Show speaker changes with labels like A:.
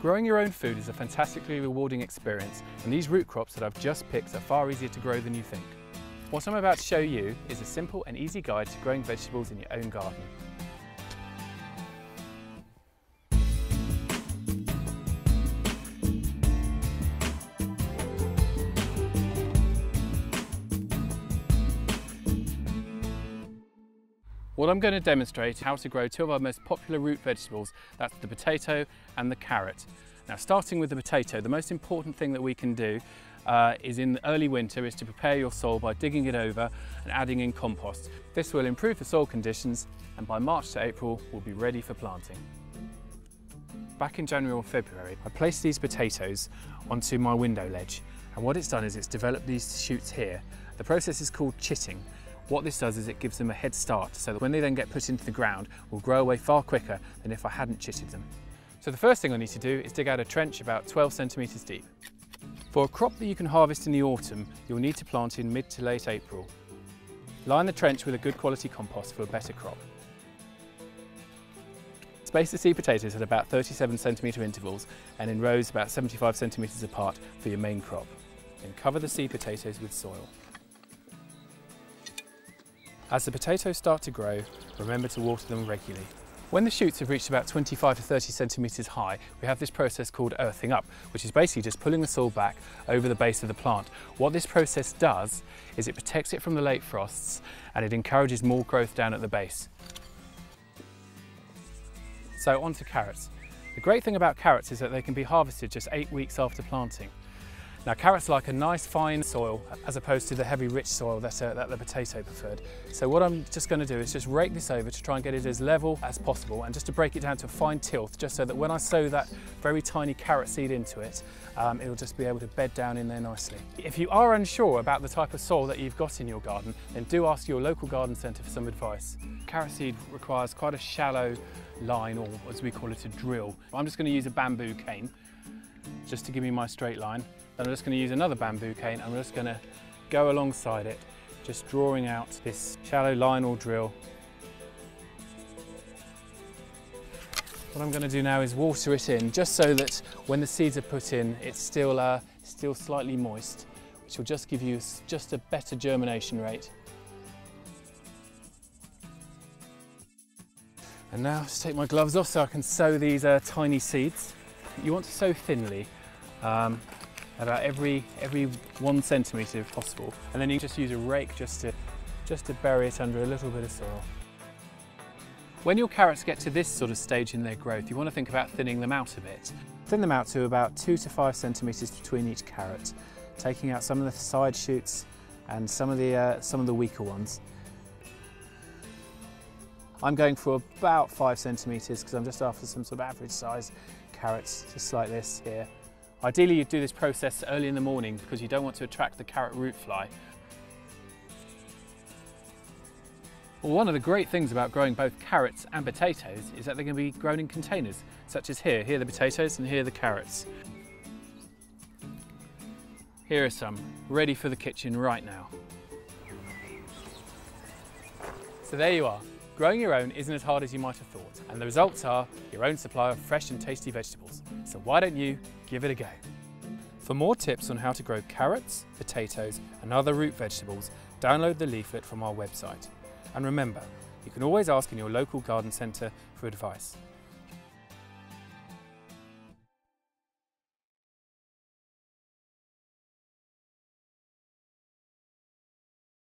A: Growing your own food is a fantastically rewarding experience, and these root crops that I've just picked are far easier to grow than you think. What I'm about to show you is a simple and easy guide to growing vegetables in your own garden. What I'm going to demonstrate is how to grow two of our most popular root vegetables, that's the potato and the carrot. Now, starting with the potato, the most important thing that we can do is in the early winter is to prepare your soil by digging it over and adding in compost. This will improve the soil conditions, and by March to April we'll be ready for planting. Back in January or February, I placed these potatoes onto my window ledge, and what it's done is it's developed these shoots here. The process is called chitting. What this does is it gives them a head start, so that when they then get put into the ground, will grow away far quicker than if I hadn't chitted them. So the first thing I need to do is dig out a trench about 12 centimetres deep. For a crop that you can harvest in the autumn, you'll need to plant in mid to late April. Line the trench with a good quality compost for a better crop. Space the seed potatoes at about 37 centimetre intervals and in rows about 75 centimetres apart for your main crop. Then cover the seed potatoes with soil. As the potatoes start to grow, remember to water them regularly. When the shoots have reached about 25 to 30 centimetres high, we have this process called earthing up, which is basically just pulling the soil back over the base of the plant. What this process does is it protects it from the late frosts and it encourages more growth down at the base. So on to carrots. The great thing about carrots is that they can be harvested just 8 weeks after planting. Now, carrots like a nice fine soil as opposed to the heavy rich soil that the potato preferred. So what I'm just going to do is just rake this over to try and get it as level as possible, and just to break it down to a fine tilth, just so that when I sow that very tiny carrot seed into it, it'll just be able to bed down in there nicely. If you are unsure about the type of soil that you've got in your garden, then do ask your local garden centre for some advice. Carrot seed requires quite a shallow line, or as we call it, a drill. I'm just going to use a bamboo cane just to give me my straight line. Then I'm just going to use another bamboo cane and I'm just going to go alongside it, just drawing out this shallow line or drill. What I'm going to do now is water it in, just so that when the seeds are put in, it's still slightly moist, which will just give you just a better germination rate. And now just take my gloves off so I can sow these tiny seeds. You want to sow thinly. About every 1 centimetre if possible, and then you just use a rake just to bury it under a little bit of soil. When your carrots get to this sort of stage in their growth, you want to think about thinning them out a bit. Thin them out to about 2 to 5 centimetres between each carrot, taking out some of the side shoots and some of the weaker ones. I'm going for about 5 centimetres because I'm just after some sort of average size carrots, just like this here. Ideally, you'd do this process early in the morning because you don't want to attract the carrot root fly. Well, one of the great things about growing both carrots and potatoes is that they can be grown in containers, such as here. Here are the potatoes and here are the carrots. Here are some, ready for the kitchen right now. So there you are. Growing your own isn't as hard as you might have thought, and the results are your own supply of fresh and tasty vegetables. So why don't you give it a go? For more tips on how to grow carrots, potatoes and other root vegetables, download the leaflet from our website. And remember, you can always ask in your local garden centre for advice.